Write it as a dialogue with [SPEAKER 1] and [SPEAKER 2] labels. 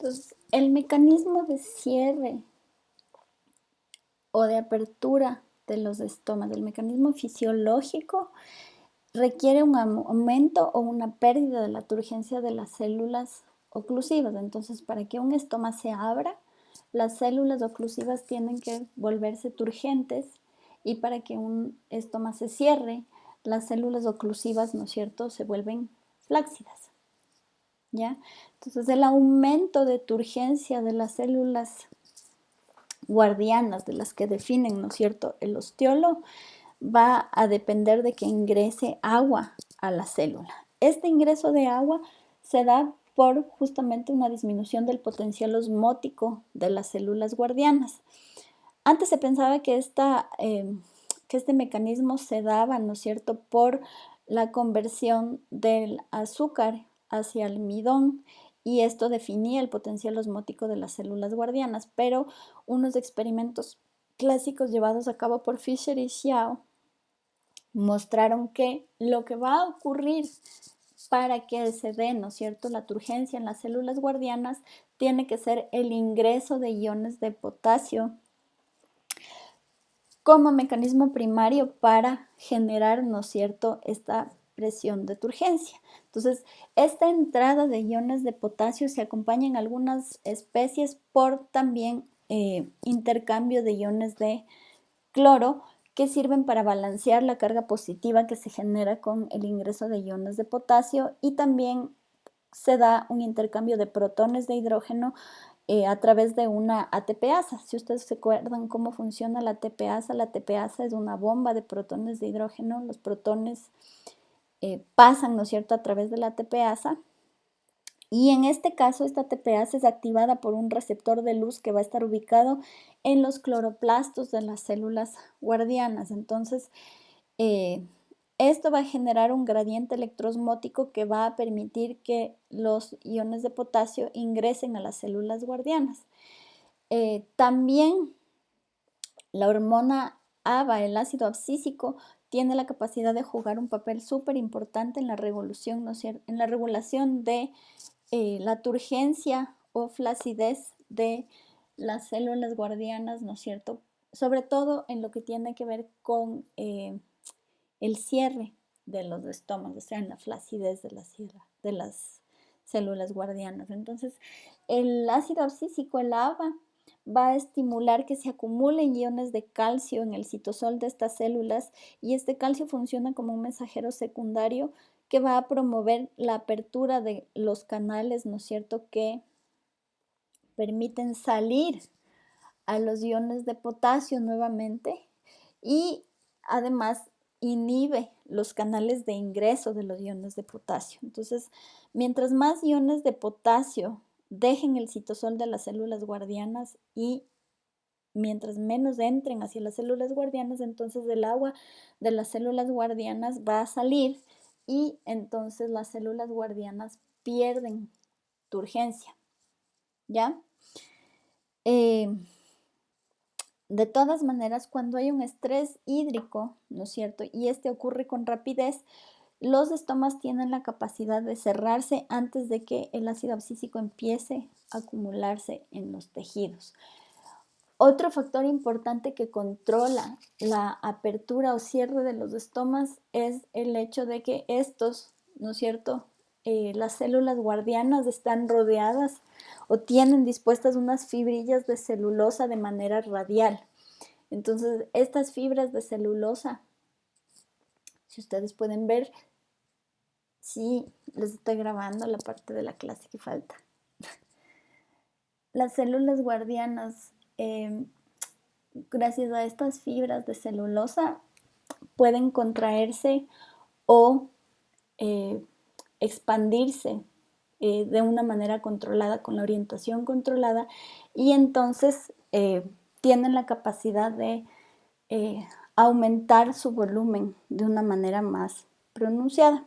[SPEAKER 1] Entonces, el mecanismo de cierre o de apertura de los estomas, el mecanismo fisiológico, requiere un aumento o una pérdida de la turgencia de las células oclusivas. Entonces, para que un estoma se abra, las células oclusivas tienen que volverse turgentes, y para que un estoma se cierre, las células oclusivas, ¿no es cierto?, se vuelven flácidas. ¿Ya? Entonces, el aumento de turgencia de las células guardianas, de las que definen, ¿no es cierto?, el osteolo, va a depender de que ingrese agua a la célula. Este ingreso de agua se da por justamente una disminución del potencial osmótico de las células guardianas. Antes se pensaba que este mecanismo se daba, ¿no es cierto?, por la conversión del azúcar hacia almidón, y esto definía el potencial osmótico de las células guardianas, pero unos experimentos clásicos llevados a cabo por Fisher y Xiao mostraron que lo que va a ocurrir para que se dé, ¿no es cierto?, la turgencia en las células guardianas tiene que ser el ingreso de iones de potasio como mecanismo primario para generar, ¿no es cierto?, esta presión de turgencia. Entonces, esta entrada de iones de potasio se acompaña en algunas especies por también intercambio de iones de cloro, que sirven para balancear la carga positiva que se genera con el ingreso de iones de potasio, y también se da un intercambio de protones de hidrógeno a través de una ATPasa. Si ustedes se acuerdan cómo funciona la ATPasa es una bomba de protones de hidrógeno. Los protones pasan, ¿no es cierto?, a través de la ATPasa, y en este caso esta ATPasa es activada por un receptor de luz que va a estar ubicado en los cloroplastos de las células guardianas. Entonces, esto va a generar un gradiente electroosmótico que va a permitir que los iones de potasio ingresen a las células guardianas. También la hormona ABA, el ácido abscísico, tiene la capacidad de jugar un papel súper importante en la regulación, ¿no es cierto?, en la regulación de la turgencia o flacidez de las células guardianas, ¿no es cierto?, sobre todo en lo que tiene que ver con el cierre de los estómagos, o sea, en la flacidez de las células guardianas. Entonces, el ácido abscísico, el ABA, va a estimular que se acumulen iones de calcio en el citosol de estas células, y este calcio funciona como un mensajero secundario que va a promover la apertura de los canales, ¿no es cierto?, que permiten salir a los iones de potasio nuevamente, y además inhibe los canales de ingreso de los iones de potasio. Entonces, mientras más iones de potasio dejen el citosol de las células guardianas y mientras menos entren hacia las células guardianas, entonces el agua de las células guardianas va a salir, y entonces las células guardianas pierden turgencia, ¿ya? De todas maneras, cuando hay un estrés hídrico, ¿no es cierto?, y este ocurre con rapidez, los estomas tienen la capacidad de cerrarse antes de que el ácido abscísico empiece a acumularse en los tejidos. Otro factor importante que controla la apertura o cierre de los estomas es el hecho de que estos, ¿no es cierto?, las células guardianas están rodeadas o tienen dispuestas unas fibrillas de celulosa de manera radial. Entonces, estas fibras de celulosa, si ustedes pueden ver, sí, les estoy grabando la parte de la clase que falta. Las células guardianas, gracias a estas fibras de celulosa, pueden contraerse o expandirse de una manera controlada, con la orientación controlada, y entonces tienen la capacidad de aumentar su volumen de una manera más pronunciada.